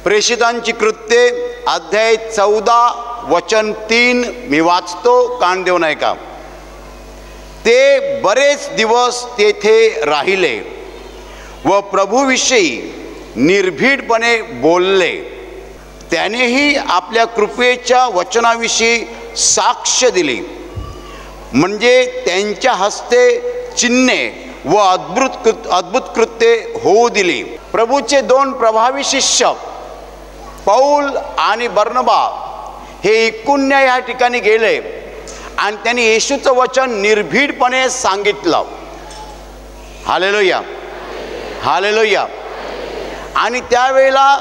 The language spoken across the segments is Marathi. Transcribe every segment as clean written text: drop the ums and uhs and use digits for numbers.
प्रेषितांची कृत्ये अध्याय 14 वचन 3 मी वाचतो, कान देऊ नये का. ते बरेच दिवस तेथे राहिले व प्रभूविषयी निर्भीडपणे बोलले. त्यानेही आपल्या कृपेच्या वचनाविषयी साक्ष दिली, म्हणजे त्यांच्या हस्ते चिन्हे व अद्भुत कृत्ये होऊ दिली. प्रभूचे 2 प्रभावी शिष्य पौल आणि बर्नबा हे इकुन्या या ठिकाणी गेले आणि त्यांनी येशूचं वचन निर्भीडपणे सांगितलं. Hallelujah, hallelujah. आणि त्यावेळेला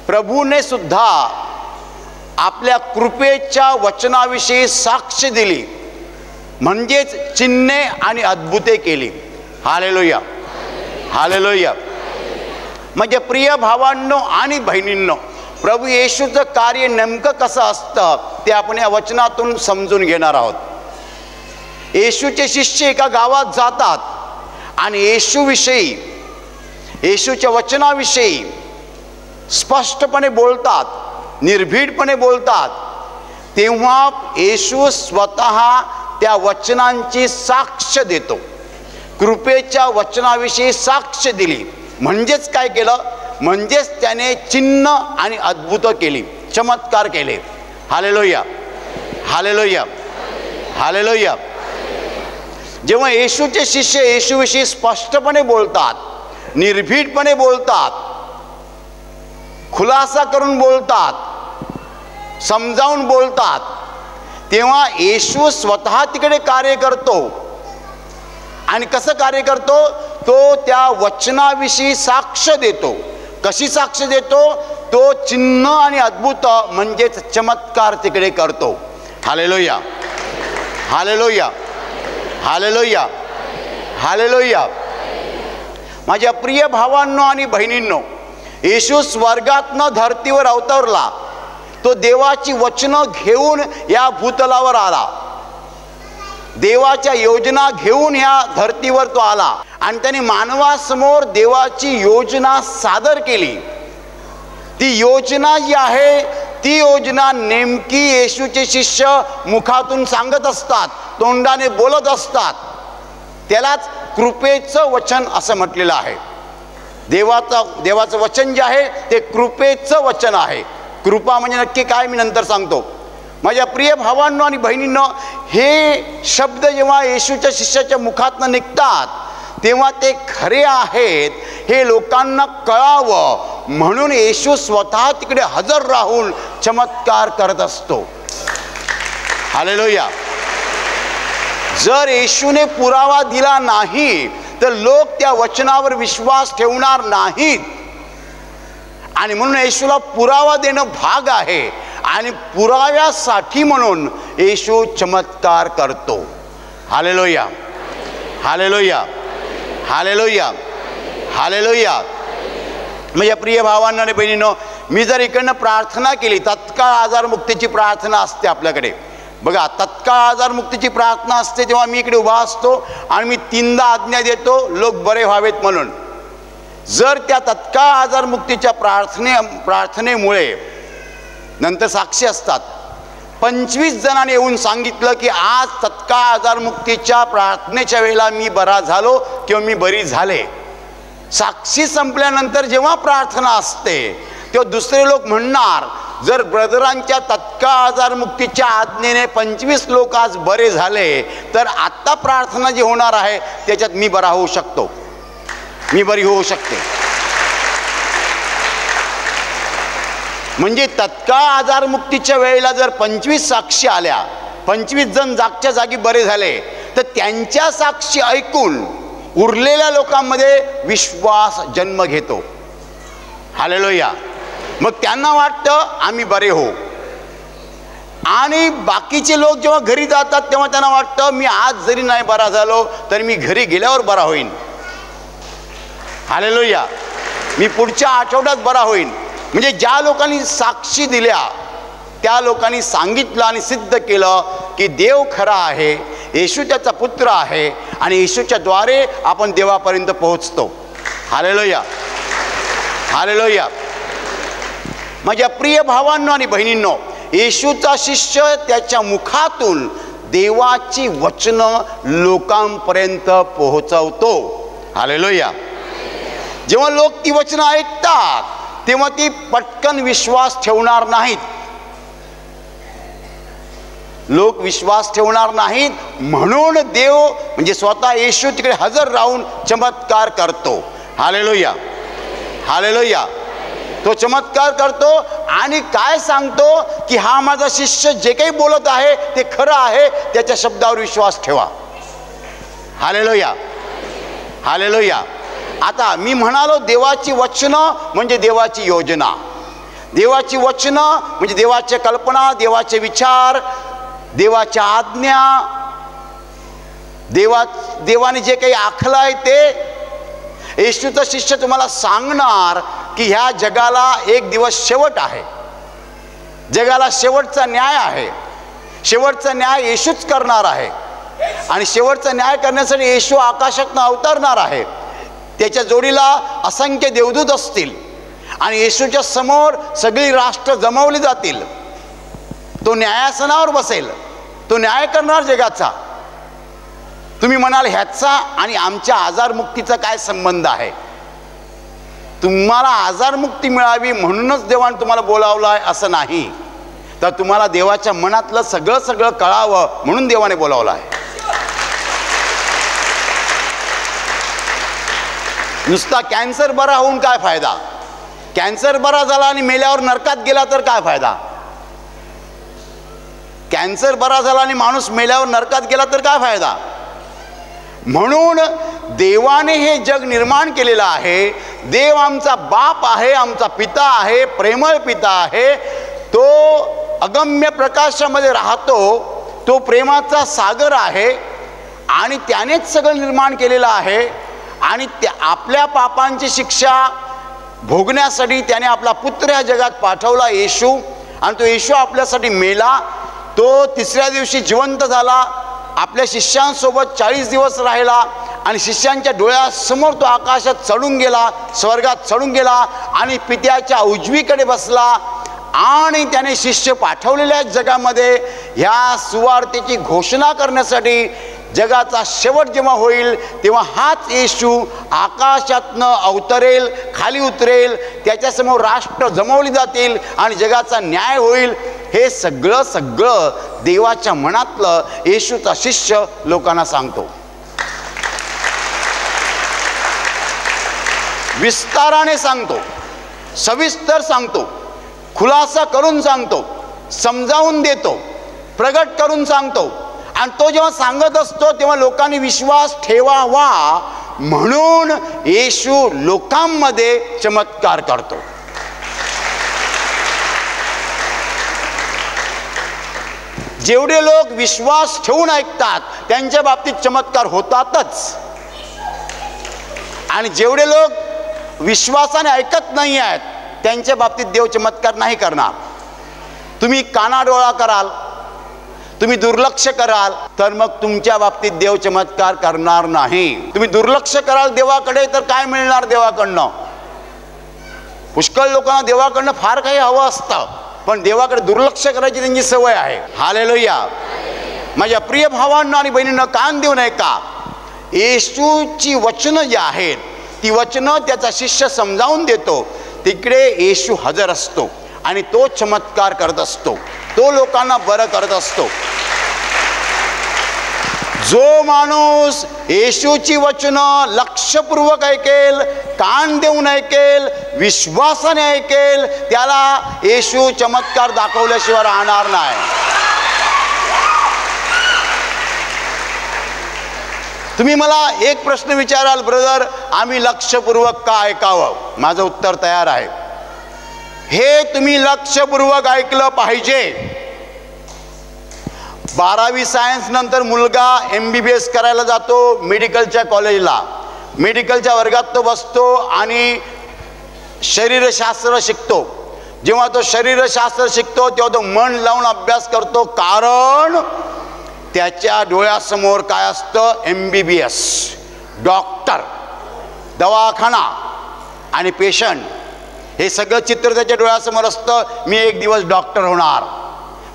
प्रभूने सुद्धा आपल्या कृपेच्या वचनाविषयी साक्ष दिली, म्हणजेच चिन्हे आणि अद्भुते केली. Hallelujah, hallelujah. म्हणजे प्रिय भावांनो आणि बहिणींनो, प्रभू येशूचं कार्य नेमकं कसं असतं ते आपण या वचनातून समजून घेणार आहोत. येशूचे शिष्य एका गावात जातात आणि येशूविषयी, येशूच्या वचनाविषयी स्पष्टपणे बोलतात, निर्भीडपणे बोलतात. तेव्हा येशू स्वतः त्या वचनांची साक्ष देतो. कृपेच्या वचनाविषयी साक्ष दिली, म्हणजेच काय केलं, म्हणजेच त्याने चिन्ह आणि अद्भुत केली, चमत्कार केले. Hallelujah, hallelujah, hallelujah. जेव्हा येशूचे शिष्य येशूविषयी स्पष्टपणे बोलतात, निर्भीडपणे बोलतात, खुलासा करून बोलतात, समजावून बोलतात, तेव्हा येशू स्वतः तिकडे कार्य करतो. आणि कसं कार्य करतो, तो त्या वचनाविषयी साक्ष देतो. कशी साक्ष देतो, तो चिन्ह आणि अद्भुत म्हणजेच चमत्कार तिकडे करतो. Hallelujah, hallelujah, hallelujah, hallelujah. माझ्या प्रिय भावांनो आणि बहिणींनो, येशू स्वर्गातनं धरतीवर अवतरला. तो देवाची वचनं घेऊन या भूतलावर आला, देवाच्या योजना घेऊन ह्या धरतीवर तो आला आणि त्याने मानवासमोर देवाची योजना सादर केली. ती योजना जी आहे, ती योजना नेमकी येशूचे शिष्य मुखातून सांगत असतात, तोंडाने बोलत असतात. त्यालाच कृपेचं वचन असं म्हटलेलं आहे. देवाचं वचन जे आहे ते कृपेचं वचन आहे. कृपा म्हणजे नक्की काय मी नंतर सांगतो. माझ्या प्रिय भावांनो आणि बहिणींनो, हे शब्द जेव्हा येशूच्या शिष्याच्या मुखातनं निघतात तेव्हा ते खरे आहेत हे लोकांना कळावं म्हणून येशू स्वतः तिकडे हजर राहून चमत्कार करत असतो. हालेलुया. जर येशूने पुरावा दिला नाही तर लोक त्या वचनावर विश्वास ठेवणार नाहीत. आणि म्हणून येशूला पुरावा देणं भाग आहे आणि पुराव्यासाठी म्हणून येशू चमत्कार करतो. Hallelujah, hallelujah, hallelujah, hallelujah. माझ्या प्रिय भावांनो आणि बहिणींनो, मी जर इकडनं प्रार्थना केली, तत्काळ आजारमुक्तीची प्रार्थना असते आपल्याकडे. बघा, तत्काळ आजारमुक्तीची प्रार्थना असते तेव्हा मी इकडे उभा असतो आणि मी 3दा आज्ञा देतो लोक बरे व्हावेत म्हणून. जर त्या तत्काळ आजारमुक्तीच्या प्रार्थनेमुळे नंतर साक्षी असतात, 25 जणांनी येऊन सांगितलं की आज तत्काळ आजारमुक्तीच्या प्रार्थनेच्या वेळेला मी बरा झालो किंवा मी बरी झाले. साक्षी संपल्यानंतर जेव्हा प्रार्थना असते तेव्हा दुसरे लोक म्हणणार, जर ब्रदरांच्या तत्काळ आजारमुक्तीच्या आज्ञेने 25 लोक आज बरे झाले तर आता प्रार्थना जी होणार आहे त्याच्यात मी बरा होऊ शकतो, मी बरी होऊ शकते. म्हणजे तत्काळ आजारमुक्तीच्या वेळेला जर 25 साक्षी आल्या, 25 जण जागच्या जागी बरे झाले, तर त्यांच्या साक्षी ऐकून उरलेल्या लोकांमध्ये विश्वास जन्म घेतो. हालेलुया. मग त्यांना वाटतं आम्ही बरे हो. आणि बाकीचे लोक जेव्हा घरी जातात तेव्हा त्यांना वाटतं मी आज जरी नाही बरा झालो तरी मी घरी गेल्यावर बरा होईन. हालेलुया. मी पुढच्या आठवड्यात बरा होईन. म्हणजे ज्या लोकांनी साक्षी दिल्या त्या लोकांनी सांगितलं आणि सिद्ध केलं की देव खरा आहे, येशू त्याचा पुत्र आहे आणि येशूच्या द्वारे आपण देवापर्यंत पोहोचतो. हालेलुया, हालेलुया, माझ्या प्रिय भावांनो आणि बहिणींनो, येशूचा शिष्य त्याच्या मुखातून देवाची वचनं लोकांपर्यंत पोहोचवतो. हालेलुया. जेव्हा लोक ती वचनं ऐकतात तेव्हा ती पटकन विश्वास ठेवणार नाहीत. लोक विश्वास ठेवणार नाहीत, म्हणून देव म्हणजे स्वतः येशू तिकडे हजर राहून चमत्कार करतो. Hallelujah, hallelujah. तो चमत्कार करतो आणि काय सांगतो की हा माझा शिष्य जे काही बोलत आहे ते खरं आहे, त्याच्या शब्दावर विश्वास ठेवा. Hallelujah, hallelujah. आता मी म्हणालो देवाची वचनं म्हणजे देवाची योजना, देवाची वचनं म्हणजे देवाच्या कल्पना, देवाचे विचार, देवाच्या आज्ञा, देवाने जे काही आखलंय ते. येशूचा शिष्य तुम्हाला सांगणार की ह्या जगाला एक दिवस शेवट आहे, जगाला शेवटचा न्याय आहे. शेवटचा न्याय येशूच करणार आहे आणि शेवटचा न्याय करण्यासाठी येशू आकाशातून अवतरणार आहे. त्याच्या जोडीला असंख्य देवदूत असतील आणि येशूच्या समोर सगळी राष्ट्र जमवली जातील. तो न्यायासनावर बसेल, तो न्याय करणार जगाचा. तुम्ही म्हणाल ह्याचा आणि आमच्या आजारमुक्तीचा काय संबंध आहे? तुम्हाला आजारमुक्ती मिळावी म्हणूनच देवाने तुम्हाला बोलावलं आहे असं नाही, तर तुम्हाला देवाच्या मनातलं सगळं सगळं कळावं म्हणून देवाने बोलावलं आहे. नुसता कॅन्सर बरा होऊन काय फायदा? कॅन्सर बरा झाला आणि मेल्यावर नरकात गेला तर काय फायदा? कॅन्सर बरा झाला आणि माणूस मेल्यावर नरकात गेला तर काय फायदा? म्हणून देवाने हे जग निर्माण केलेलं आहे. देव आमचा बाप आहे, आमचा पिता आहे, प्रेमळ पिता आहे. तो अगम्य प्रकाशामध्ये राहतो, तो प्रेमाचा सागर आहे आणि त्यानेच सगळं निर्माण केलेलं आहे. आणि आपल्या पापांची शिक्षा भोगण्यासाठी त्याने आपला पुत्र ह्या जगात पाठवला येशू, आणि तो येशू आपल्यासाठी मेला. तो तिसऱ्या दिवशी जिवंत झाला, आपल्या शिष्यांसोबत 40 दिवस राहिला आणि शिष्यांच्या डोळ्यासमोर तो आकाशात चढून गेला, स्वर्गात चढून गेला आणि पित्याच्या उजवीकडे बसला. आणि त्याने शिष्य पाठवलेल्या जगामध्ये ह्या सुवार्तेची घोषणा करण्यासाठी. जगाचा शेवट जेव्हा होईल तेव्हा हाच येशू आकाशातनं अवतरेल, खाली उतरेल, त्याच्यासमोर राष्ट्र जमवली जातील आणि जगाचा न्याय होईल. हे सगळं सगळं देवाच्या मनातलं येशूचा शिष्य लोकांना सांगतो. विस्ताराने सांगतो, सविस्तर सांगतो, खुलासा करून सांगतो, समजावून देतो, प्रगट करून सांगतो. आणि तो जेव्हा सांगत असतो तेव्हा लोकांनी विश्वास ठेवावा म्हणून येशू लोकांमध्ये चमत्कार करतो. जेवढे लोक विश्वास ठेवून ऐकतात त्यांच्या बाबतीत चमत्कार होतातच, आणि जेवढे लोक विश्वासाने ऐकत नाही आहेत त्यांच्या बाबतीत देव चमत्कार नाही करणार. तुम्ही कानाडोळा कराल, तुम्ही दुर्लक्ष कराल, तर मग तुमच्या बाबतीत देव चमत्कार करणार नाही. तुम्ही दुर्लक्ष कराल देवाकडे तर काय मिळणार देवाकडनं? पुष्कळ लोकांना देवाकडनं फार काही हवं असतं, पण देवाकडे दुर्लक्ष करायची त्यांची सवय आहे. हालेलुया. माझ्या प्रिय भावांना आणि बहिणींना कान देऊन ऐका. येशूची वचनं जी आहेत ती वचनं त्याचा शिष्य समजावून देतो. तिकडे येशू हजर असतो आणि तो चमत्कार करत असतो, तो लोकांना बरं करत असतो. जो माणूस येशूची वचनं लक्षपूर्वक ऐकेल, कान देऊन ऐकेल, विश्वासाने ऐकेल, त्याला येशू चमत्कार दाखवल्याशिवाय राहणार नाही. तुम्ही मला एक प्रश्न विचाराल, ब्रदर आम्ही लक्षपूर्वक का ऐकावं? माझं उत्तर तयार आहे. हे तुम्ही लक्षपूर्वक ऐकलं पाहिजे. 12वी सायन्स नंतर मुलगा MBBS करायला जातो मेडिकलच्या कॉलेजला. मेडिकलच्या वर्गात तो बसतो आणि शरीरशास्त्र शिकतो. जेव्हा तो शरीरशास्त्र शिकतो तेव्हा तो मन लावून अभ्यास करतो, कारण त्याच्या डोळ्यासमोर काय असतं? MBBS, डॉक्टर, दवाखाना आणि पेशंट हे सगळं चित्र त्याच्या डोळ्यासमोर असतं. मी एक दिवस डॉक्टर होणार,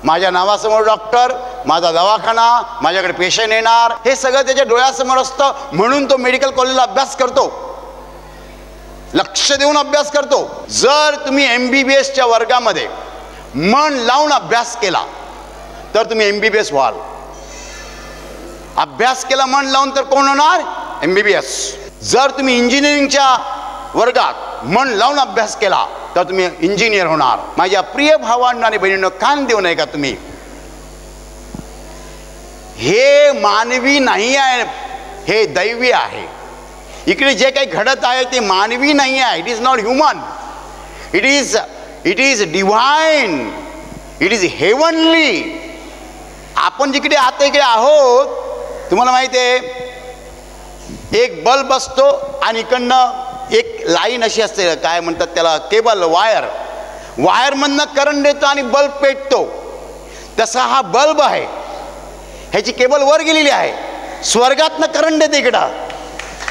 माझ्या नावासमोर डॉक्टर, माझा दवाखाना, माझ्याकडे पेशंट येणार, हे सगळं त्याच्या डोळ्यासमोर असतं. म्हणून तो मेडिकल कॉलेजला अभ्यास करतो, लक्ष देऊन अभ्यास करतो. जर तुम्ही MBBSच्या वर्गामध्ये मन लावून अभ्यास केला तर तुम्ही MBBS व्हाल. अभ्यास केला मन लावून तर कोण होणार? MBBS. जर तुम्ही इंजिनिअरिंगच्या वर्गात मन लावून अभ्यास केला तर तुम्ही इंजिनियर होणार. माझ्या प्रिय भावांनो आणि बहिणींनो, कान देऊ नये का तुम्ही? हे मानवी नाही आहे, हे दैवी आहे. इकडे जे काही घडत आहे ते मानवी नाही आहे. It is not human, it is divine, it is heavenly. आपण जिकडे आता इकडे आहोत, तुम्हाला माहिती आहे, एक बल्ब असतो आणि इकडनं एक लाईन अशी असते, काय म्हणतात त्याला, केबल, वायरमधनं करंट येतो आणि बल्ब पेटतो. तसा हा बल्ब आहे, ह्याची केबल वर गेलेली आहे. स्वर्गातनं करंट येते, इकडं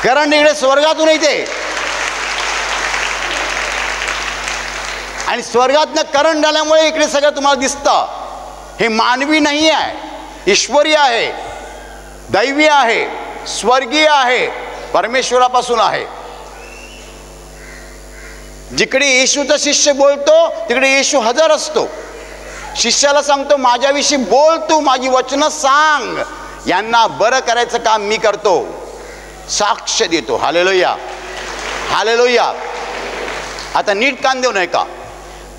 करंट इकडे स्वर्गातून येते आणि स्वर्गातनं करंट आल्यामुळे इकडे सगळं तुम्हाला दिसतं. हे मानवी नाही आहे, ईश्वरी आहे, दैवी आहे, स्वर्गीय आहे, परमेश्वरापासून आहे. जिकडे येशूचा शिष्य बोलतो तिकडे येशू हजर असतो. शिष्याला सांगतो, माझ्याविषयी बोल तू, माझी वचनं सांग, यांना बरं करायचं काम मी करतो, साक्ष देतो. Hallelujah, hallelujah. आता नीट कान देऊ नये का?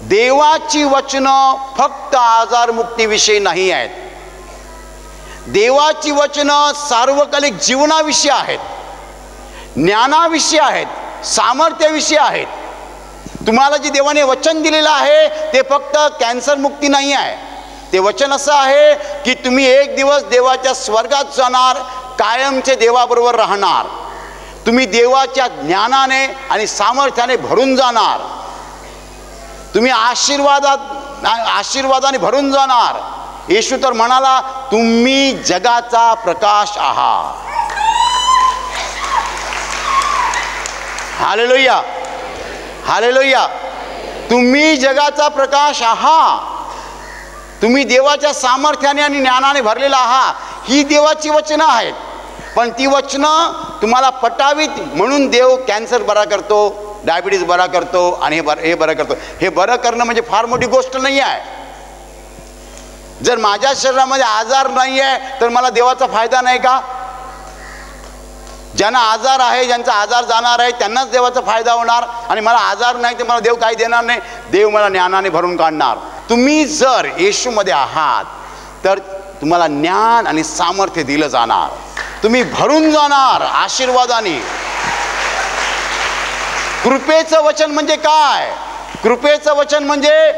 देवाची वचनं फक्त आजारमुक्तीविषयी नाही आहेत. देवाची वचनं सार्वकालिक जीवनाविषयी आहेत, ज्ञानाविषयी आहेत, सामर्थ्याविषयी आहेत. तुम्हाला जे देवाने वचन दिलेलं आहे ते फक्त कॅन्सर मुक्ती नाही आहे. ते वचन असं आहे की तुम्ही एक दिवस देवाच्या स्वर्गात जाणार, कायमचे देवाबरोबर राहणार. तुम्ही देवाच्या ज्ञानाने आणि सामर्थ्याने भरून जाणार. तुम्ही आशीर्वादाने भरून जाणार. येशू तर म्हणाला, तुम्ही जगाचा प्रकाश आहात. Hallelujah, hallelujah. तुम्ही जगाचा प्रकाश आहात. तुम्ही देवाच्या सामर्थ्याने आणि ज्ञानाने भरलेला आहात. ही देवाची वचनं आहेत. पण ती वचनं तुम्हाला पटावीत म्हणून देव कॅन्सर बरा करतो, डायबिटीज बरा करतो आणि हे बरं करतो. हे बरं करणं म्हणजे फार मोठी गोष्ट नाही आहे. जर माझ्या शरीरामध्ये आजार नाही आहे तर मला देवाचा फायदा नाही का? ज्यांना आजार आहे, ज्यांचा आजार जाणार आहे, त्यांनाच देवाचा फायदा होणार. आणि मला आजार नाही तर मला देव काही देणार नाही. देव मला ज्ञानाने भरून काढणार. तुम्ही जर येशूमध्ये आहात तर तुम्हाला ज्ञान आणि सामर्थ्य दिलं जाणार. तुम्ही भरून जाणार आशीर्वादाने. कृपेचं वचन म्हणजे काय? कृपेचं वचन म्हणजे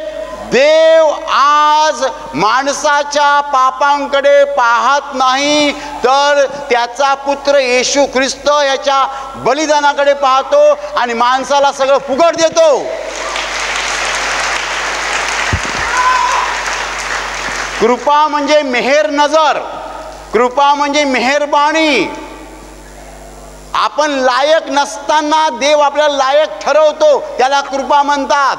देव आज माणसाच्या पापांकडे पाहत नाही, तर त्याचा पुत्र येशू ख्रिस्त याच्या बलिदानाकडे पाहतो आणि माणसाला सगळं फुकट देतो. कृपा म्हणजे मेहर नजर, कृपा म्हणजे मेहरबानी. आपण लायक नसताना देव आपल्याला लायक ठरवतो, त्याला कृपा म्हणतात.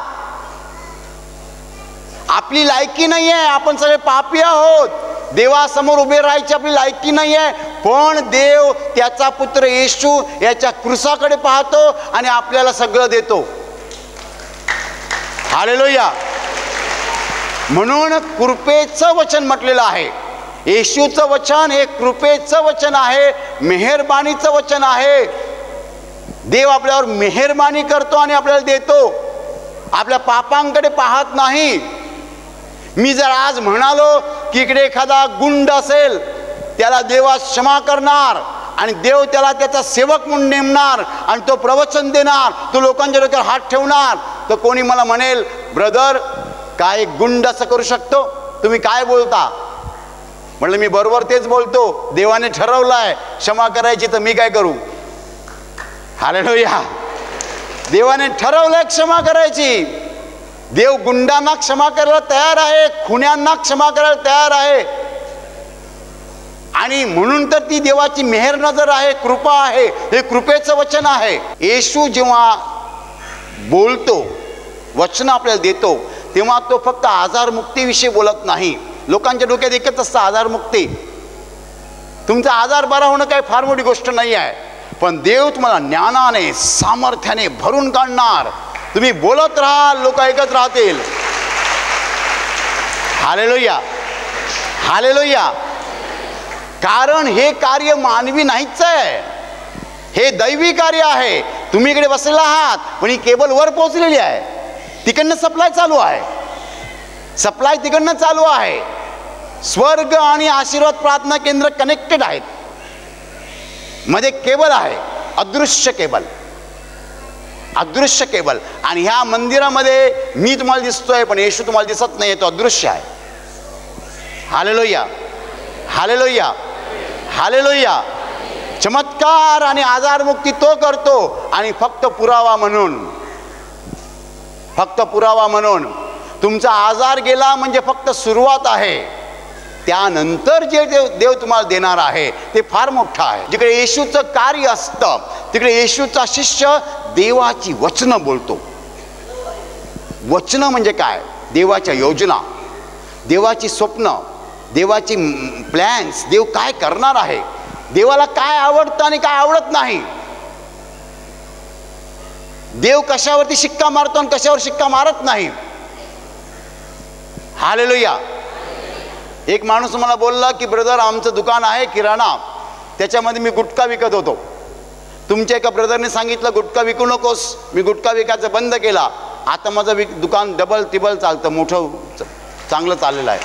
आपली लायकी नाही आहे, आपण सगळे पापी आहोत, देवासमोर उभे राहायची आपली लायकी नाही आहे. पण देव त्याचा पुत्र येशू याच्या क्रूसाकडे पाहतो आणि आपल्याला सगळं देतो. हालेलुया. म्हणून कृपेचं वचन म्हटलेलं आहे. येशूचं वचन हे कृपेचं वचन आहे, मेहरबानीचं वचन आहे. देव आपल्यावर मेहरबानी करतो आणि आपल्याला देतो, आपल्या पापांकडे पाहत नाही. मी जर आज म्हणालो की इकडे एखादा गुंड असेल, त्याला देवा क्षमा करणार आणि देव त्याला त्याचा सेवक म्हणून नेमणार आणि तो प्रवचन देणार, तो लोकांच्या डोक्यावर हात ठेवणार, तर कोणी मला म्हणेल, ब्रदर काय एक गुंड असं करू शकतो? तुम्ही काय बोलता? म्हणलं मी बरोबर तेच बोलतो. देवाने ठरवलंय क्षमा करायची, तर मी काय करू? हालेलुया. देवाने ठरवलंय क्षमा करायची. देव गुंडांना क्षमा करायला तयार आहे, खुन्यांना क्षमा करायला तयार आहे. आणि म्हणून तर ती देवाची मेहर नजर आहे, कृपा आहे. हे कृपेचं वचन आहे. येशू जेव्हा बोलतो वचन आपल्याला देतो तेव्हा तो फक्त आजारमुक्तीविषयी बोलत नाही. लोकांच्या डोक्यात एकच असतं आजारमुक्ती. तुमचा आजार बरा होणं काही फार मोठी गोष्ट नाही आहे, पण देव तुम्हाला ज्ञानाने सामर्थ्याने भरून काढणार. तुम्ही बोलत राहाल, लोक ऐकत राहतील. Hallelujah, hallelujah. कारण हे कार्य मानवी नाहीच आहे, हे दैवी कार्य आहे. तुम्ही इकडे बसलेला आहात, पण ही केबल वर पोहोचलेली आहे, तिकडनं सप्लाय चालू आहे, सप्लाय तिकडनं चालू आहे. स्वर्ग आणि आशीर्वाद प्रार्थना केंद्र कनेक्टेड आहेत. मध्ये केबल आहे, अदृश्य केबल, अदृश्य केबल. आणि ह्या मंदिरामध्ये मी तुम्हाला दिसतोय, पण येशू तुम्हाला दिसत नाही, तो अदृश्य आहे. Hallelujah, hallelujah, hallelujah. चमत्कार आणि आजारमुक्ती तो करतो. आणि फक्त पुरावा म्हणून, फक्त पुरावा म्हणून. तुमचा आजार गेला म्हणजे फक्त सुरुवात आहे. त्यानंतर जे देव तुम्हाला देणार आहे ते फार मोठं आहे. जिकडे येशूचं कार्य असतं तिकडे येशूचा शिष्य देवाची वचनं बोलतो. वचनं म्हणजे काय? देवाच्या योजना, देवाची स्वप्न, देवाची प्लॅन्स. देव काय करणार आहे, देवाला काय आवडतं आणि काय आवडत नाही, देव कशावरती शिक्का मारतो आणि कशावर शिक्का मारत नाही. हालेलुया. एक माणूस मला बोलला की ब्रदर, आमचं दुकान आहे किराणा, त्याच्यामध्ये मी गुटखा विकत होतो. तुमच्या एका ब्रदरने सांगितलं गुटखा विकू नकोस. मी गुटखा विकायचं बंद केला. आता माझं दुकान डबल तिबल चालतं, मोठं चांगलं चाललेलं आहे.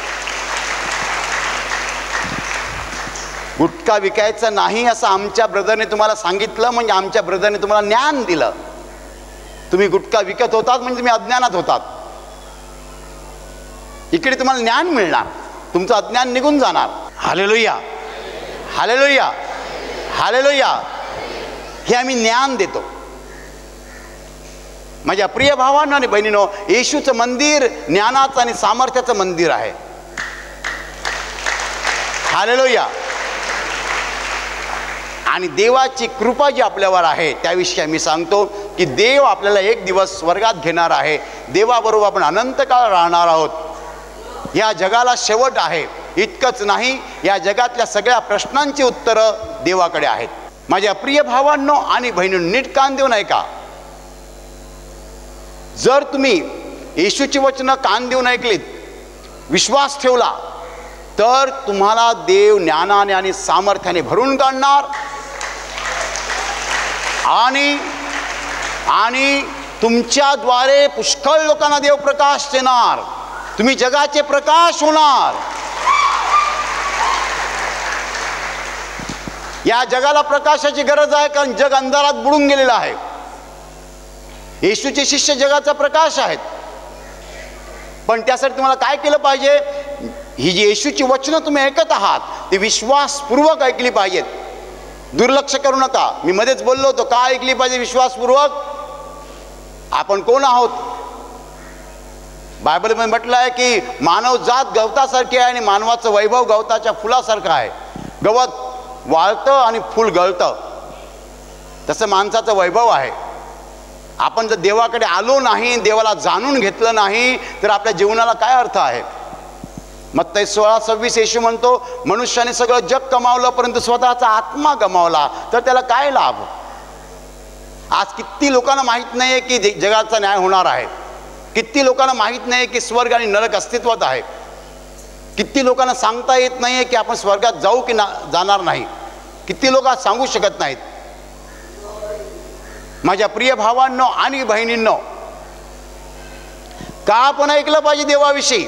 गुटखा विकायचं नाही असं आमच्या ब्रदरने तुम्हाला सांगितलं म्हणजे आमच्या ब्रदरने तुम्हाला ज्ञान दिलं. तुम्ही गुटखा विकत होतात म्हणजे तुम्ही अज्ञानात होतात. इकडे तुम्हाला ज्ञान मिळणार, तुमचं अज्ञान निघून जाणार. Hallelujah, hallelujah, hallelujah. हे आम्ही ज्ञान देतो. माझ्या प्रिय भावांनो आणि बहिणींनो, येशूचं मंदिर ज्ञानाचं आणि सामर्थ्याचं मंदिर आहे. हालेलुया. आणि देवाची कृपा जी आपल्यावर आहे त्याविषयी मी सांगतो की देव आपल्याला एक दिवस स्वर्गात घेणार आहे. देवाबरोबर आपण अनंत काळ राहणार आहोत. या जगाला शेवट आहे. इतकंच नाही, या जगातल्या सगळ्या प्रश्नांची उत्तरं देवाकडे आहेत. माझ्या प्रिय भावांनो आणि बहिणींनो, नीट कान देऊन ऐका. जर तुम्ही येशूची वचनं कान देऊन ऐकलीत, विश्वास ठेवला, तर तुम्हाला देव ज्ञानाने आणि सामर्थ्याने भरून काढणार. आणि तुमच्याद्वारे पुष्कळ लोकांना देव प्रकाश देणार. तुम्ही जगाचे प्रकाश होणार. या जगाला प्रकाशाची गरज आहे, कारण जग अंधारात बुडून गेलेलं आहे. येशूचे शिष्य जगाचा प्रकाश आहेत. पण त्यासाठी तुम्हाला काय केलं पाहिजे? ही जी येशूची वचनं तुम्ही ऐकत आहात ती विश्वासपूर्वक ऐकली पाहिजेत. दुर्लक्ष करू नका. मी मध्येच बोललो होतो, का ऐकली पाहिजे विश्वासपूर्वक? आपण कोण आहोत? बायबलमध्ये म्हटलं आहे की मानव जात गवतासारखी आहे आणि मानवाचं वैभव गवताच्या फुलासारखं आहे. गवत वाळतं आणि फूल गळतं, तसं माणसाचं वैभव आहे. आपण जर देवाकडे आलो नाही, देवाला जाणून घेतलं नाही, तर आपल्या जीवनाला काय अर्थ आहे? मत्ती 16:26 येशू म्हणतो, मनुष्याने सगळं जग कमावलं परंतु स्वतःचा आत्मा गमावला तर त्याला काय लाभ? आज किती लोकांना माहीत नाही आहे की जगाचा न्याय होणार आहे. किती लोकांना माहीत नाही की स्वर्ग आणि नरक अस्तित्वात आहे. किती लोकांना सांगता येत नाही की आपण स्वर्गात जाऊ की जाणार नाही. किती लोक आज सांगू शकत नाहीत. माझ्या प्रिय भावांनो आणि बहिणींनो, का आपण ऐकलं पाहिजे देवाविषयी?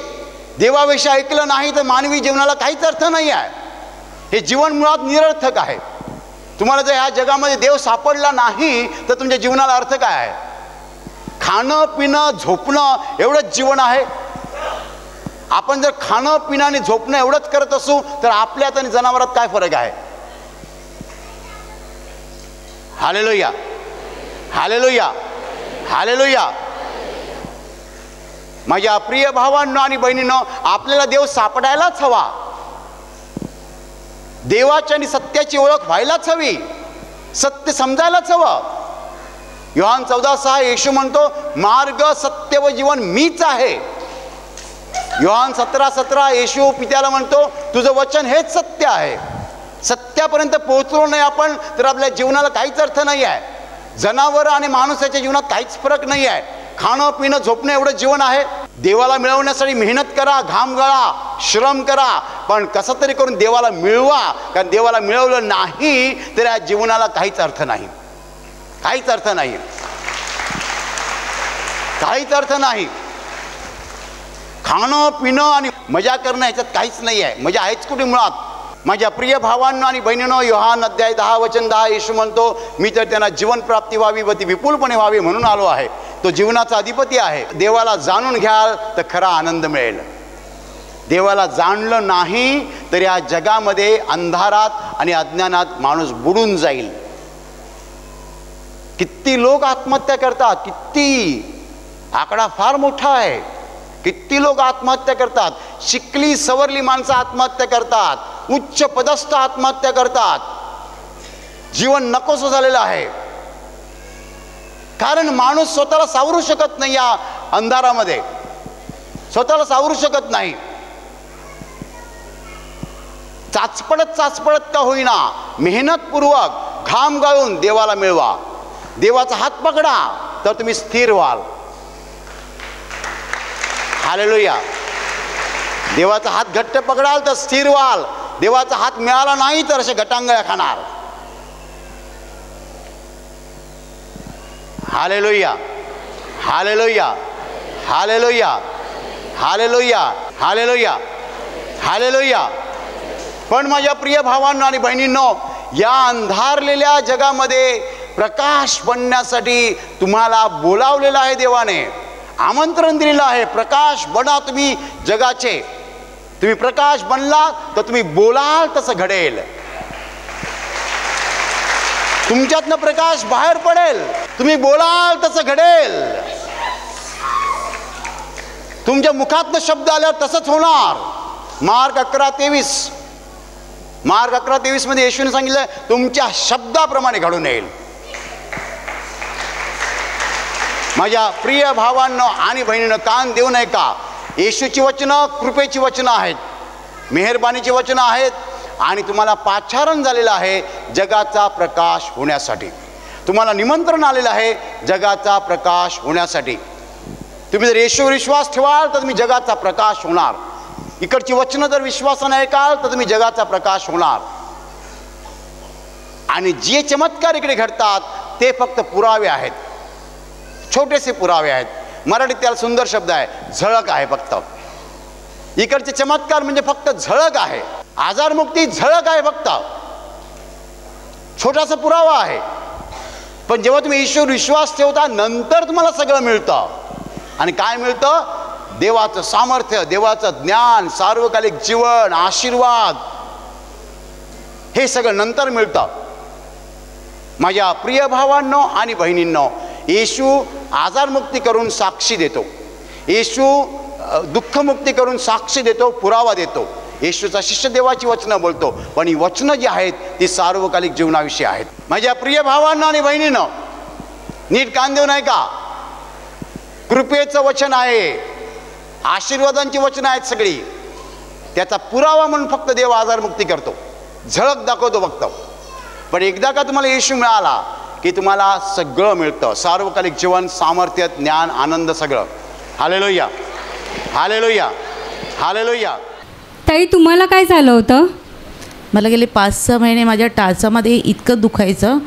देवाविषयी ऐकलं नाही तर मानवी जीवनाला काहीच अर्थ नाही आहे. हे जीवन मुळात निरर्थक आहे. तुम्हाला जर ह्या जगामध्ये देव सापडला नाही तर तुमच्या जीवनाला अर्थ काय आहे? खाणं पिणं झोपणं एवढंच जीवन आहे. आपण जर खाणं पिणं आणि झोपणं एवढंच करत असू तर आपल्यात आणि जनावरात काय फरक आहे? Hallelujah, hallelujah, hallelujah. माझ्या प्रिय भावांनो आणि बहिणींनो, आपल्याला देव सापडायलाच हवा. देवाची आणि सत्याची ओळख व्हायलाच हवी. सत्य समजायलाच हवं. योहान 14:6 येशू म्हणतो मार्ग सत्य व जीवन मीच आहे. योहान 17:17 येशू पित्याला म्हणतो तुझं वचन हेच सत्य आहे. सत्यापर्यंत पोहोचलो नाही आपण तर आपल्या जीवनाला काहीच अर्थ नाही आहे. जनावर आणि माणसाच्या जीवनात काहीच फरक नाही आहे. खाणं पिणं झोपणं एवढं जीवन आहे. देवाला मिळवण्यासाठी मेहनत करा, घाम गळा, श्रम करा, पण कसं तरी करून देवाला मिळवा. कारण देवाला मिळवलं नाही तर या जीवनाला काहीच अर्थ नाही. काहीच अर्थ नाही. काहीच अर्थ नाही. खाणं पिणं आणि मजा करणं ह्याच्यात काहीच नाही आहे. मजा आहेच कुठे मुळात. माझ्या प्रिय भावांनो आणि बहिणींनो, योहान अध्याय 10 वचन 10 येशू म्हणतो मी तर त्यांना जीवन प्राप्ती व्हावी व ती विपुलपणे व्हावी म्हणून आलो आहे. तो जीवनाचा अधिपती आहे. देवाला जाणून घ्याल तर खरा आनंद मिळेल. देवाला जाणलं नाही तर या जगामध्ये अंधारात आणि अज्ञानात माणूस बुडून जाईल. किती लोक आत्महत्या करतात, किती आकडा फार मोठा आहे. किती लोक आत्महत्या करतात. शिकली सवरली माणसं आत्महत्या करतात. उच्च पदस्थ आत्महत्या करतात. जीवन नकोसं झालेलं आहे. कारण माणूस स्वतःला सावरू शकत नाही. या अंधारामध्ये स्वतःला सावरू शकत नाही. चाचपडत का होईना मेहनतपूर्वक घाम गाळून देवाला मिळवा. देवाचा हात पकडा तर तुम्ही स्थिर व्हाल. हालेलुया. देवाचा हात घट्ट पकडाल तर स्थिर व्हाल. देवाचा हात मिळाला नाही तर असे गटांगळ्या खाणार. Hallelujah, hallelujah, hallelujah, hallelujah, hallelujah, hallelujah. पण माझ्या प्रिय भावांनो आणि बहिणींनो, या अंधारलेल्या जगामध्ये प्रकाश बनण्यासाठी तुम्हाला बोलावलेलं आहे. देवाने आमंत्रण दिलेलं आहे. प्रकाश बना तुम्ही जगाचे. तुम्ही प्रकाश बनला तर तुम्ही बोलाल तसं घडेल. तुमच्यातनं प्रकाश बाहेर पडेल. तुम्ही बोलाल तसं घडेल. तुमच्या मुखातनं शब्द आल्यावर तसंच होणार. मार्क 11:23 मार्क 11:23 मध्ये येशूने सांगितलं तुमच्या शब्दाप्रमाणे घडून येईल. माझ्या प्रिय भावांनो आणि बहिणींनो, कान देऊ नये का. येशूची वचनं कृपेची वचनं आहेत, मेहरबानीची वचनं आहेत. आणि तुम्हाला पाचारण झालेलं आहे जगाचा प्रकाश होण्यासाठी. तुम्हाला निमंत्रण आलेलं आहे जगाचा प्रकाश होण्यासाठी. तुम्ही जर येशूवर विश्वास ठेवाल तर तुम्ही जगाचा प्रकाश होणार. इकडची वचनं जर विश्वासाने ऐकाल तर तुम्ही जगाचा प्रकाश होणार. आणि जे चमत्कार इकडे घडतात ते फक्त पुरावे आहेत, छोटेसे पुरावे आहेत. मराठीत त्याला सुंदर शब्द आहे, झळक आहे फक्त. इकडचे चमत्कार म्हणजे फक्त झळक आहे. आजारमुक्ती झळक आहे, फक्त छोटासा पुरावा आहे. पण जेव्हा तुम्ही ईश्वर विश्वास ठेवता नंतर तुम्हाला सगळं मिळतं. आणि काय मिळतं? देवाचं सामर्थ्य, देवाचं ज्ञान, सार्वकालिक जीवन, आशीर्वाद, हे सगळं नंतर मिळतं. माझ्या प्रिय भावांनो आणि बहिणींनो, येशू आजारमुक्ती करून साक्षी देतो. येशू दुःखमुक्ती करून साक्षी देतो, पुरावा देतो. येशूचा शिष्य देवाची वचनं बोलतो. पण ही वचनं जी आहेत ती सार्वकालिक जीवनाविषयी आहेत. माझ्या प्रिय भावांनो आणि बहिणींनो, नीट कान देऊ नाही का. कृपेचं वचन आहे, आशीर्वादांची वचनं आहेत सगळी. त्याचा पुरावा म्हणून फक्त देव आजारमुक्ती करतो, झळक दाखवतो फक्त. पण एकदा का तुम्हाला येशू मिळाला की तुम्हाला सगळं मिळतं. सार्वकालिक जीवन, सामर्थ्य, ज्ञान, आनंद, सगळं. Hallelujah, hallelujah, hallelujah. ताई, तुम्हाला काय झालं होतं? मला गेले 5-6 महिने माझ्या टाचामध्ये इतकं दुखायचं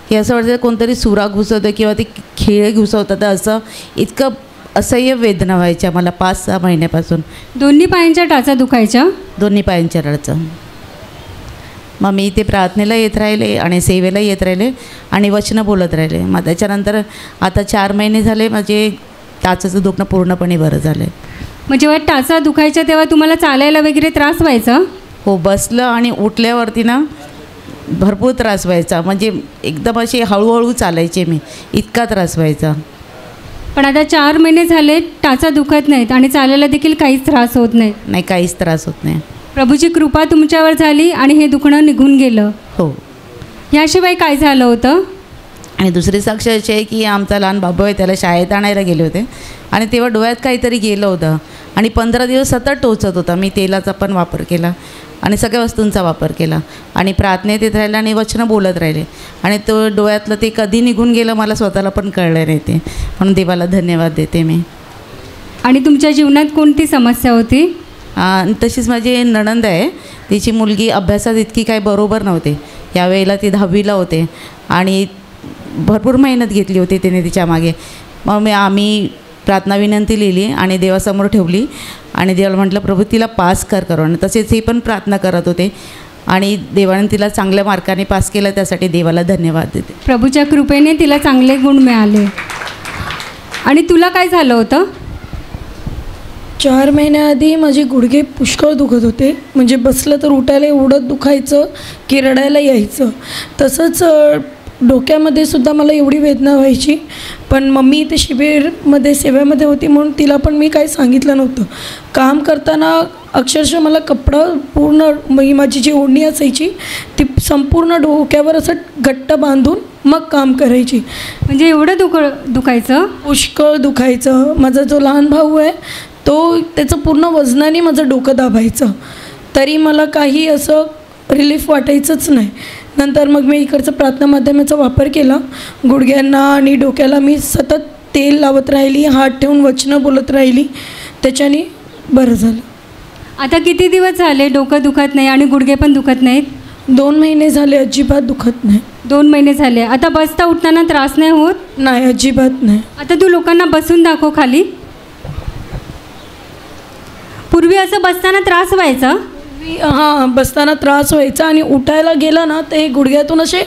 की असं वाटतं कोणतरी सुरा घुसवतं किंवा ते खिळे घुसवतात. असं इतकं असह्य वेदना व्हायच्या मला 5-6 महिन्यापासून. दोन्ही पायांच्या टाचा दुखायच्या? दोन्ही पायांच्या टाचा. मग मी इथे प्रार्थनेला येत राहिले आणि सेवेला येत राहिले आणि वचनं बोलत राहिले. मग त्याच्यानंतर आता 4 महिने झाले माझे टाचाचं दुखणं पूर्णपणे बरं झालं. मग जेव्हा टाचा दुखायच्या तेव्हा तुम्हाला चालायला वगैरे त्रास व्हायचा? हो, बसलं आणि उठल्यावरती ना भरपूर त्रास व्हायचा. म्हणजे एकदम अशी हळूहळू चालायचे मी, इतका त्रास व्हायचा. पण आता 4 महिने झाले टाचा दुखत नाहीत आणि चालायला देखील काहीच त्रास होत नाही? नाही, काहीच त्रास होत नाही. प्रभूची कृपा तुमच्यावर झाली आणि हे दुखणं निघून गेलं. हो. याशिवाय काय झालं होतं? आणि दुसरी साक्ष अशी आहे की आमचा लहान बाबू आहे, त्याला शाळेत आणायला गेले होते आणि तेव्हा डोळ्यात काहीतरी गेलं होतं आणि 15 दिवस सतत टोचत होता. मी तेलाचा पण वापर केला आणि सगळ्या वस्तूंचा वापर केला आणि प्रार्थनेत येत राहिला आणि वचनं बोलत राहिले आणि तो डोळ्यातलं ते कधी निघून गेलं मला स्वतःला पण कळलं नाही ते. म्हणून देवाला धन्यवाद देते मी. आणि तुमच्या जीवनात कोणती समस्या होती? तशीच माझी नणंद आहे, तिची मुलगी अभ्यासात इतकी काही बरोबर नव्हते. यावेळेला ती 10वीला होते आणि भरपूर मेहनत घेतली होती तिने तिच्या मागे. मग आम्ही प्रार्थना विनंती लिहिली आणि देवासमोर ठेवली आणि देवाला म्हटलं प्रभू तिला पास करू. आणि तसेच हे पण प्रार्थना करत होते आणि देवाने तिला चांगल्या मार्काने पास केलं, त्यासाठी देवाला धन्यवाद देते. प्रभूच्या कृपेने तिला चांगले गुण मिळाले. आणि तुला काय झालं होतं? 4 महिन्याआधी माझे गुडघे पुष्कळ दुखत होते, म्हणजे बसलं तर उठायला एवढं दुखायचं की रडायला यायचं. तसंच डोक्यामध्ये सुद्धा मला एवढी वेदना व्हायची. पण मम्मी इथे शिबिरमध्ये सेवेमध्ये होती म्हणून तिला पण मी काही सांगितलं नव्हतं. काम करताना अक्षरशः मला कपडा पूर्ण माझी जी ओढणी असायची ती संपूर्ण डोक्यावर असं घट्ट बांधून मग काम करायची. म्हणजे एवढं दुखायचं? पुष्कळ दुखायचं. माझा जो लहान भाऊ आहे तो त्याचं पूर्ण वजनाने माझं डोकं दाबायचं, तरी मला काही असं रिलीफ वाटायचंच नाही. नंतर मग मी इकडचं प्रार्थना माध्यमाचा वापर केला. गुडघ्यांना आणि डोक्याला मी सतत तेल लावत राहिली, हात ठेवून वचनं बोलत राहिली, त्याच्याने बरं झालं. आता किती दिवस झाले डोकं दुखत नाही आणि गुडघे पण दुखत नाहीत? 2 महिने झाले, अजिबात दुखत नाही. 2 महिने झाले. आता बसता उठताना त्रास नाही होत? नाही, अजिबात नाही. आता तू लोकांना बसून दाखव खाली. पूर्वी असं बसताना त्रास व्हायचा? हां, बसताना त्रास व्हायचा आणि उठायला गेलं ना ते गुडघ्यातून असे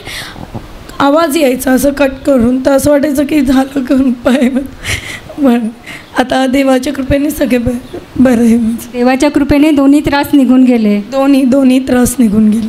आवाज यायचा असं कट करून, तर असं वाटायचं की झालं करून पाय. बरं, आता देवाच्या कृपेने सगळे बरं आहे. देवाच्या कृपेने दोन्ही त्रास निघून गेले. दोन्ही त्रास निघून गेले.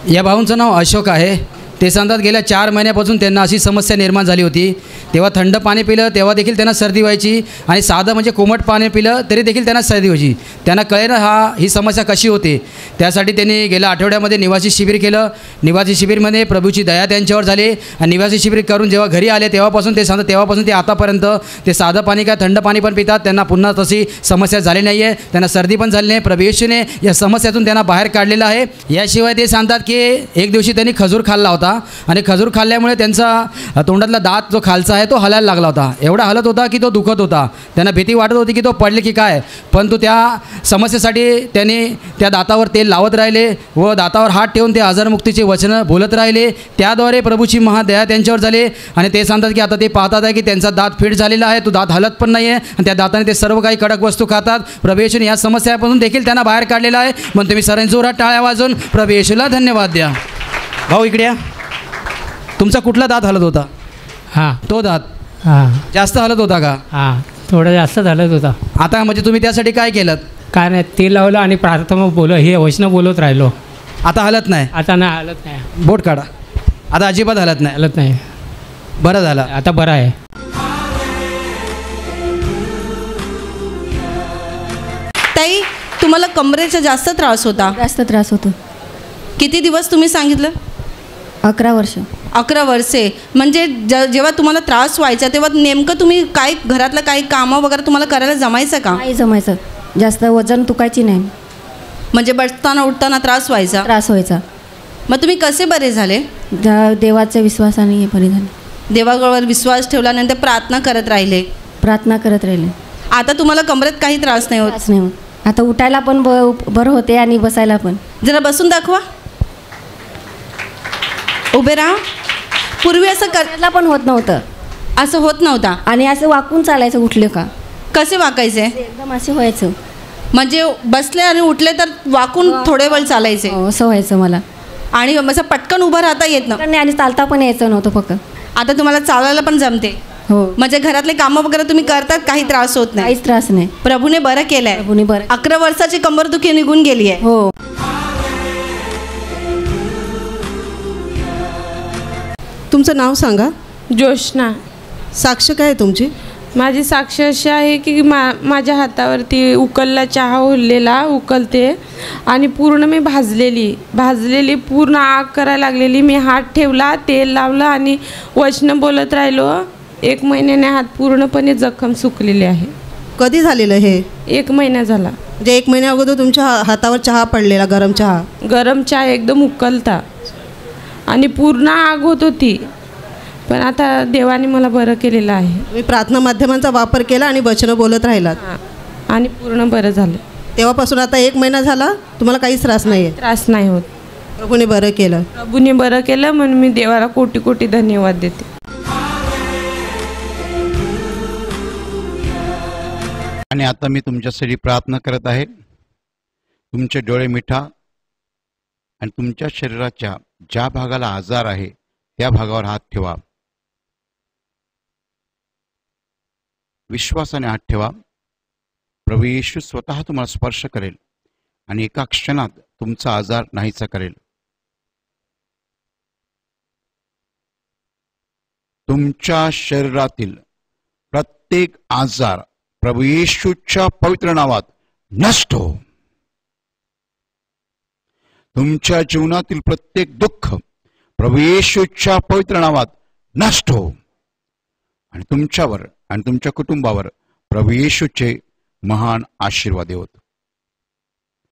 या भाऊंचं नाव अशोक आहे. ते सांगतात गेल्या 4 महिन्यापासून त्यांना अशी समस्या निर्माण झाली होती. तेव्हा थंड पाणी पिलं तेव्हा देखील त्यांना सर्दी व्हायची आणि साधं म्हणजे कोमट पाणी पिलं तरी देखील त्यांना सर्दी व्हायची. त्यांना कळेना ही समस्या कशी होते. त्यासाठी त्यांनी गेल्या आठवड्यामध्ये निवासी शिबिर केलं. निवासी शिबिरमध्ये प्रभूची दया त्यांच्यावर झाली आणि निवासी शिबिर करून जेव्हा घरी आले तेव्हापासून ते सांगतात तेव्हापासून ते आतापर्यंत ते साधं पाणी काय थंड पाणी पण पितात. त्यांना पुन्हा तशी समस्या झाली नाही आहे, त्यांना सर्दी पण झाली नाही. प्रभू येशूने या समस्यातून त्यांना बाहेर काढलेलं आहे. याशिवाय ते सांगतात की एक दिवशी त्यांनी खजूर खाल्ला होता आणि खजूर खाल्ल्यामुळे त्यांचा तोंडातला दात जो खालचा आहे तो हलायला लागला होता. एवढा हलत होता की तो दुखत होता. त्यांना भीती वाटत होती की तो पडले की काय, परंतु त्या समस्येसाठी त्यांनी त्या दातावर तेल लावत राहिले व दातावर हात ठेवून ते आजारमुक्तीचे वचनं बोलत राहिले. त्याद्वारे प्रभूची महादया त्यांच्यावर झाली आणि ते सांगतात की आता ते पाहतात आहे की त्यांचा दात फिट झालेला आहे, तो दात हलत पण नाही आहे आणि त्या दाताने ते सर्व काही कडक वस्तू खातात. प्रभू येशूने या समस्यापासून देखील त्यांना बाहेर काढलेला आहे. म्हणून तुम्ही सर्वांनी जोरात टाळ्या वाजवून प्रभू येशूला धन्यवाद द्या. भाऊ इकडे या. तुमचा कुठला दात हलत होता? हां, तो दात जास्त हलत होता का? हां, थोडं जास्त हलत होता. आता म्हणजे तुम्ही त्यासाठी काय केलं? काय नाही, ते लावलं आणि प्रार्थना हे वचनं बोलत राहिलो. आता हलत नाही? आता नाही हलत नाही. बोट काढा. आता अजिबात हलत नाही? हलत नाही. बरं झालं, आता बरं आहे. ताई, तुम्हाला कमरेचा जास्त त्रास होता? जास्त त्रास होतो. किती दिवस तुम्ही सांगितलं? 11 वर्ष. 11 वर्षे. म्हणजे जेव्हा तुम्हाला त्रास व्हायचा तेव्हा नेमकं तुम्ही काय घरातलं काही कामं वगैरे तुम्हाला करायला जमायचं का? नाही जमायचं. जास्त वजन तुकायची नाही. म्हणजे बसताना उठताना त्रास व्हायचा? त्रास व्हायचा. मग तुम्ही कसे बरे झाले? देवाच्या विश्वासाने बरे झाले. देवावर विश्वास ठेवल्यानंतर प्रार्थना करत राहिले? प्रार्थना करत राहिले. आता तुम्हाला कमरेत काही त्रास नाही होत? त्रास नाही होत. आता उठायला पण बरं होते आणि बसायला पण. जरा बसून दाखवा. उभे राहा. पूर्वी असं करायला पण होत नव्हतं. असं होत नव्हता? आणि असं वाकून चालायचं उठले का. कसे वाकायचे? एकदम असे व्हायचं. म्हणजे बसले आणि उठले तर वाकून थोडे वेळ चालायचे? असं व्हायचं मला. आणि असं पटकन उभं राहता येत नव्हतं आणि चालता पण यायचं नव्हतं फक्त. आता तुम्हाला चालायला पण जमते? हो. म्हणजे घरातले कामं वगैरे तुम्ही करतात, काही त्रास होत नाही? काहीच त्रास नाही. प्रभूने बरं केलंय. प्रभूने बरं. 11 वर्षाची कंबरदुखी निघून गेली आहे. हो. तुमचं नाव सांगा. जोशना. साक्ष काय आहे तुमची? माझी साक्ष अशी आहे की माझ्या हातावरती उकलला चहा उरलेला उकलते आणि पूर्ण मी भाजलेली पूर्ण आग करायला लागलेली. मी हात ठेवला, तेल लावलं आणि वचनं बोलत राहिलो. 1 महिन्याने हात पूर्णपणे जखम सुकलेली आहे. कधी झालेलं हे? 1 महिना झाला. म्हणजे 1 महिन्या अगोदर तुमच्या हातावर चहा पडलेला, गरम चहा एकदम उकलता आणि पूर्ण आग होत होती. पण आता देवाने मला बरं केलेलं आहे. तुम्ही प्रार्थना माध्यमांचा वापर केला आणि वचनं बोलत राहिलात आणि पूर्ण बरं झालं. तेव्हापासून आता 1 महिना झाला तुम्हाला काहीच त्रास नाही आहे? त्रास नाही होत. प्रभूने बरं केलं. प्रभूने बरं केलं म्हणून मी देवाला कोटी कोटी धन्यवाद देते. आणि आता मी तुमच्यासाठी प्रार्थना करत आहे. तुमचे डोळे मिठा आणि तुमच्या शरीराच्या ज्या भागाला आजार आहे त्या भागावर हात ठेवा. विश्वासाने हात ठेवा. प्रभू येशू स्वतः तुम्हाला स्पर्श करेल आणि एका क्षणात तुमचा आजार नाहीसा करेल. तुमच्या शरीरातील प्रत्येक आजार प्रभू येशूच्या पवित्र नावात नष्ट हो. तुमच्या जीवनातील प्रत्येक दुःख प्रभू येशूच्या पवित्र नावात नष्ट हो. आणि तुमच्यावर आणि तुमच्या कुटुंबावर प्रभू येशूचे महान आशीर्वाद होत.